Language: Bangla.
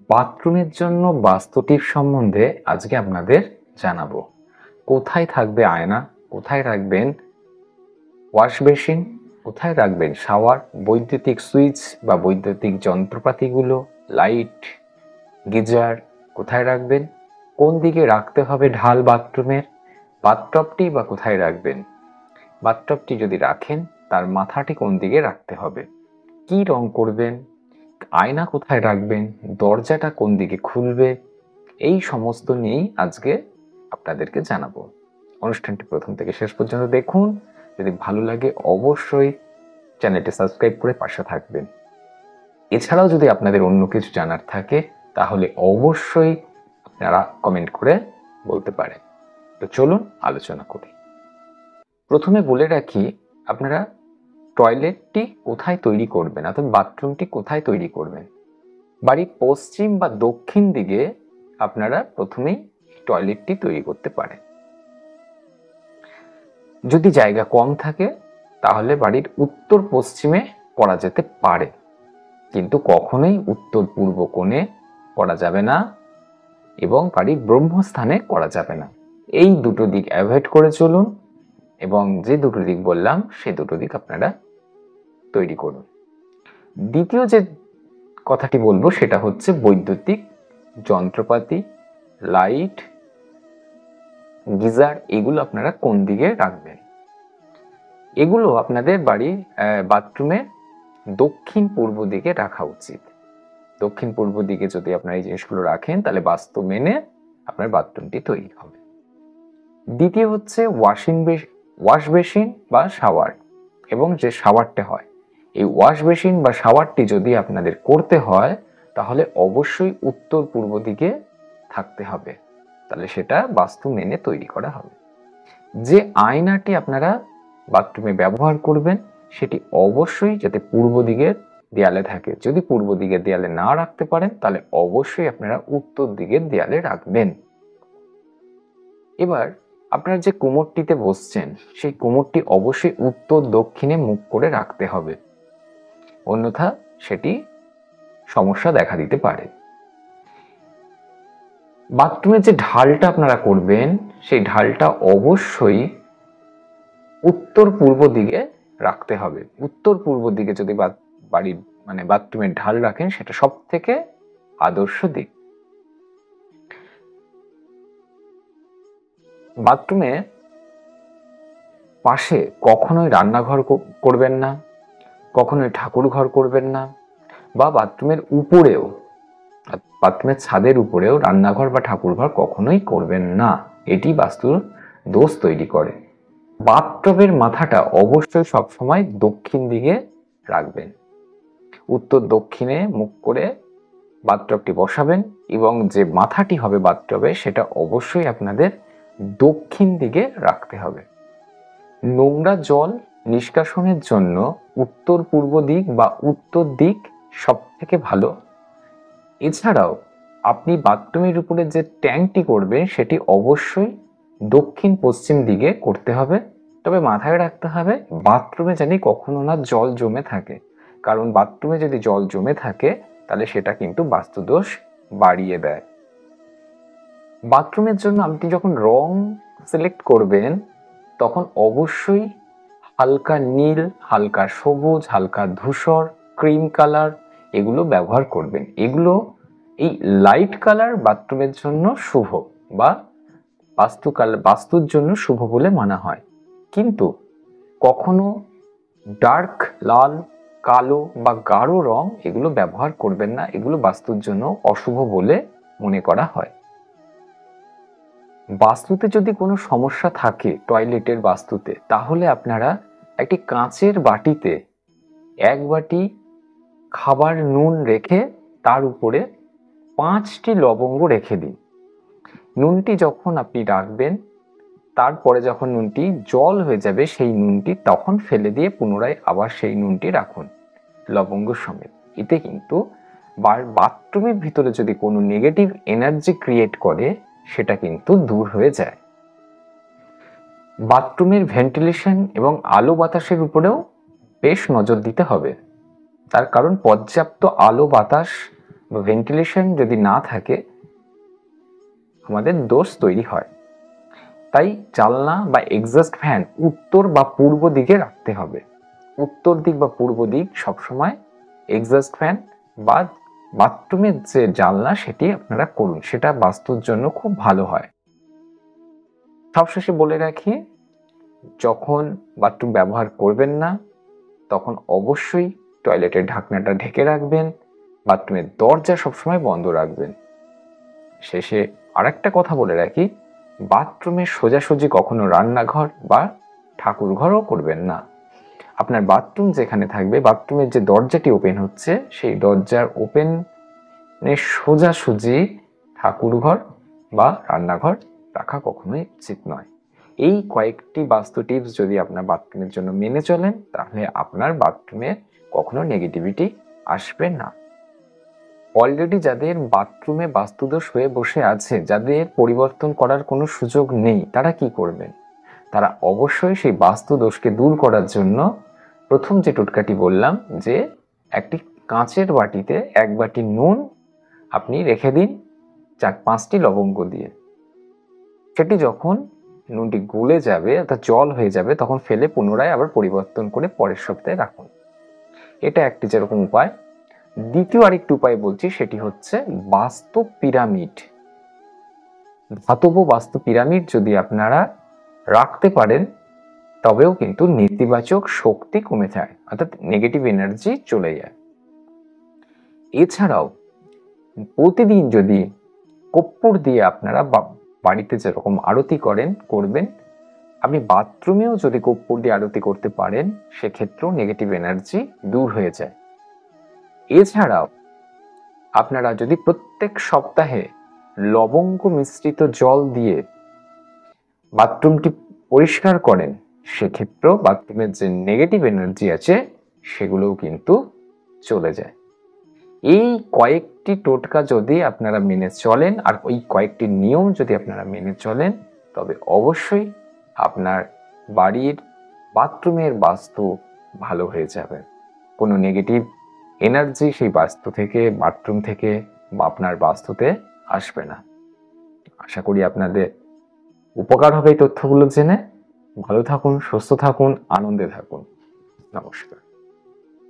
বাথরুমের জন্য বাস্তু টিপস সম্বন্ধে আজকে আপনাদের জানাবো। কোথায় থাকবে আয়না, কোথায় রাখবেন ওয়াশ বেসিন, কোথায় রাখবেন শাওয়ার, বৈদ্যুতিক সুইচ বা বৈদ্যুতিক যন্ত্রপাতিগুলো, লাইট, গিজার কোথায় রাখবেন, কোন দিকে রাখতে হবে ঢাল বাথরুমের, বাথটবটি বা কোথায় রাখবেন, বাথটবটি যদি রাখেন তার মাথাটি কোন দিকে রাখতে হবে, কি রং করবেন, আয়না কোথায় রাখবেন, দরজাটা কোন দিকে খুলবে, এই সমস্ত নিয়েই আজকে আপনাদেরকে জানাবো। অনুষ্ঠানটি প্রথম থেকে শেষ পর্যন্ত দেখুন। যদি ভালো লাগে অবশ্যই চ্যানেলটি সাবস্ক্রাইব করে পাশে থাকবেন। এছাড়াও যদি আপনাদের অন্য কিছু জানার থাকে তাহলে অবশ্যই আপনারা কমেন্ট করে বলতে পারেন। তো চলুন আলোচনা করি। প্রথমে বলে রাখি, আপনারা টয়লেটটি কোথায় তৈরি করবেন অর্থাৎ বাথরুমটি কোথায় তৈরি করবেন। বাড়ির পশ্চিম বা দক্ষিণ দিকে আপনারা প্রথমেই টয়লেটটি তৈরি করতে পারেন। যদি জায়গা কম থাকে তাহলে বাড়ির উত্তর পশ্চিমে করা যেতে পারে, কিন্তু কখনোই উত্তর পূর্ব কোণে করা যাবে না এবং বাড়ির ব্রহ্মস্থানে করা যাবে না। এই দুটো দিক অ্যাভয়েড করে চলুন এবং যে দুটো দিক বললাম সে দুটো দিক আপনারা তৈরি করুন। দ্বিতীয় যে কথাটি বলবো সেটা হচ্ছে বৈদ্যুতিক যন্ত্রপাতি, লাইট, গিজার, এগুলো আপনারা কোন দিকে রাখবেন। এগুলো আপনাদের বাড়ির বাথরুমে দক্ষিণ পূর্ব দিকে রাখা উচিত। দক্ষিণ পূর্ব দিকে যদি আপনারা এই জিনিসগুলো রাখেন তাহলে বাস্তু মেনে আপনার বাথরুমটি তৈরি হবে। দ্বিতীয় হচ্ছে ওয়াশ বেসিন বা শাওয়ার এবং যে শাওয়ারটা হয়, এই ওয়াশ বেসিন বা শাওয়ারটি যদি আপনাদের করতে হয় তাহলে অবশ্যই উত্তর পূর্ব দিকে থাকতে হবে, তাহলে সেটা বাস্তু মেনে তৈরি করা হবে। যে আয়নাটি আপনারা বাথরুমে ব্যবহার করবেন সেটি অবশ্যই যাতে পূর্ব দিকের দেয়ালে থাকে। যদি পূর্ব দিকের দেয়ালে না রাখতে পারেন তাহলে অবশ্যই আপনারা উত্তর দিকের দেয়ালে রাখবেন। এবার আপনার যে কোমরটিতে বসছেন সেই কোমরটি অবশ্যই উত্তর দক্ষিণে মুখ করে রাখতে হবে, অন্যথা সেটি সমস্যা দেখা দিতে পারে। বাথরুমের যে ঢালটা আপনারা করবেন সেই ঢালটা অবশ্যই উত্তর পূর্ব দিকে রাখতে হবে। উত্তর পূর্ব দিকে যদি বাড়ির বাথরুমের ঢাল রাখেন সেটা সব থেকে আদর্শ দিক। বাথরুমে পাশে কখনোই রান্নাঘর করবেন না, কখনোই ঠাকুর ঘর করবেন না, বা বাথরুমের উপরেও, বাথরুমের ছাদের উপরেও রান্নাঘর বা ঠাকুর ঘর কখনোই করবেন না। এটি বাস্তুর দোষ তৈরি করে। বাথটবের মাথাটা অবশ্যই সবসময় দক্ষিণ দিকে রাখবেন। উত্তর দক্ষিণে মুখ করে বাথটবটি বসাবেন এবং যে মাথাটি হবে বাথটবে সেটা অবশ্যই আপনাদের দক্ষিণ দিকে রাখতে হবে। নোংরা জল নিষ্কাশনের জন্য উত্তর পূর্ব দিক বা উত্তর দিক সব থেকে ভালো। এছাড়াও আপনি বাথরুমের উপরে যে ট্যাঙ্কটি করবেন সেটি অবশ্যই দক্ষিণ পশ্চিম দিকে করতে হবে। তবে মাথায় রাখতে হবে বাথরুমে যেন কখনো না জল জমে থাকে, কারণ বাথরুমে যদি জল জমে থাকে তাহলে সেটা কিন্তু বাস্তুদোষ বাড়িয়ে দেয়। বাথরুমের জন্য আপনি যখন রং সিলেক্ট করবেন তখন অবশ্যই হালকা নীল, হালকা সবুজ, হালকা ধূসর, ক্রিম কালার এগুলো ব্যবহার করবেন। এগুলো এই লাইট কালার বাথরুমের জন্য শুভ বা বাস্তুর জন্য শুভ বলে মানা হয়, কিন্তু কখনো ডার্ক লাল, কালো বা গাঢ় রং এগুলো ব্যবহার করবেন না, এগুলো বাস্তুর জন্য অশুভ বলে মনে করা হয়। বাস্তুতে যদি কোনো সমস্যা থাকে টয়লেটের বাস্তুতে, তাহলে আপনারা একটি কাঁচের বাটিতে 1 বাটি খাবার নুন রেখে তার উপরে 5টি লবঙ্গ রেখে দিন। নুনটি যখন আপনি রাখবেন তারপরে যখন নুনটি জল হয়ে যাবে সেই নুনটি তখন ফেলে দিয়ে পুনরায় আবার সেই নুনটি রাখুন লবঙ্গ সমেত। এতে কিন্তু বাথরুমের ভিতরে যদি কোনো নেগেটিভ এনার্জি ক্রিয়েট করে সেটা কিন্তু দূর হয়ে যায়। বাথরুমের ভেন্টিলেশন এবং আলো বাতাসের উপরেও বেশ নজর দিতে হবে, তার কারণ পর্যাপ্ত আলো বাতাস বা ভেন্টিলেশন যদি না থাকে আমাদের দোষ তৈরি হয়। তাই জানলা বা এক্সস্ট ফ্যান উত্তর বা পূর্ব দিকে রাখতে হবে। উত্তর দিক বা পূর্ব দিক সবসময় এক্সস্ট ফ্যান বা বাথরুমের যে জানলা সেটি আপনারা করুন, সেটা বাস্তুর জন্য খুব ভালো হয়। সবশেষে বলে রাখি, যখন বাথরুম ব্যবহার করবেন না তখন অবশ্যই টয়লেটের ঢাকনাটা ঢেকে রাখবেন, বাথরুমের দরজা সবসময় বন্ধ রাখবেন। শেষে আরেকটা কথা বলে রাখি, বাথরুমের সোজাসুজি কখনো রান্নাঘর বা ঠাকুর ঘরও করবেন না। আপনার বাথরুম যেখানে থাকবে, বাথরুমের যে দরজাটি ওপেন হচ্ছে সেই দরজার ওপেনের সোজাসুজি ঠাকুর ঘর বা রান্নাঘর রাখা কখনোই উচিত নয়। এই কয়েকটি বাস্তু টিপস যদি আপনার বাথরুমের জন্য মেনে চলেন তাহলে আপনার বাথরুমে কখনো নেগেটিভিটি আসবে না। অলরেডি যাদের বাথরুমে বাস্তুদোষ হয়ে বসে আছে, যাদের পরিবর্তন করার কোনো সুযোগ নেই, তারা কি করবেন? তারা অবশ্যই সেই বাস্তুদোষকে দূর করার জন্য প্রথম যে টোটকাটি বললাম, যে একটি কাঁচের বাটিতে 1 বাটি নুন আপনি রেখে দিন 4-5টি লবঙ্গ দিয়ে। সেটি যখন নুনটি গলে যাবে অর্থাৎ জল হয়ে যাবে তখন ফেলে পুনরায় আবার পরিবর্তন করে পরের সপ্তাহে রাখুন। এটা একটি যেরকম উপায়। দ্বিতীয় আরেকটি উপায় বলছি, সেটি হচ্ছে বাস্তু পিরামিড। ধাতব বাস্তু পিরামিড যদি আপনারা রাখতে পারেন তবেও কিন্তু নেতিবাচক শক্তি কমে যায়, অর্থাৎ নেগেটিভ এনার্জি চলে যায়। এছাড়াও প্রতিদিন যদি কর্পূর দিয়ে আপনারা বাড়িতে যেরকম আরতি করবেন, আপনি বাথরুমেও যদি কর্পূর দিয়ে আরতি করতে পারেন সেক্ষেত্রেও নেগেটিভ এনার্জি দূর হয়ে যায়। এছাড়াও আপনারা যদি প্রত্যেক সপ্তাহে লবঙ্গ মিশ্রিত জল দিয়ে বাথরুমটি পরিষ্কার করেন সেক্ষেত্রেও বাথরুমের যে নেগেটিভ এনার্জি আছে সেগুলোও কিন্তু চলে যায়। এই কয়েকটি টোটকা যদি আপনারা মেনে চলেন আর ওই কয়েকটি নিয়ম যদি আপনারা মেনে চলেন তবে অবশ্যই আপনার বাড়ির বাথরুমের বাস্তু ভালো হয়ে যাবে। কোনো নেগেটিভ এনার্জি সেই বাস্তু থেকে, বাথরুম থেকে বা আপনার বাস্তুতে আসবে না। আশা করি আপনাদের উপকার হবে এই তথ্যগুলো জেনে। ভালো থাকুন, সুস্থ থাকুন, আনন্দে থাকুন। নমস্কার।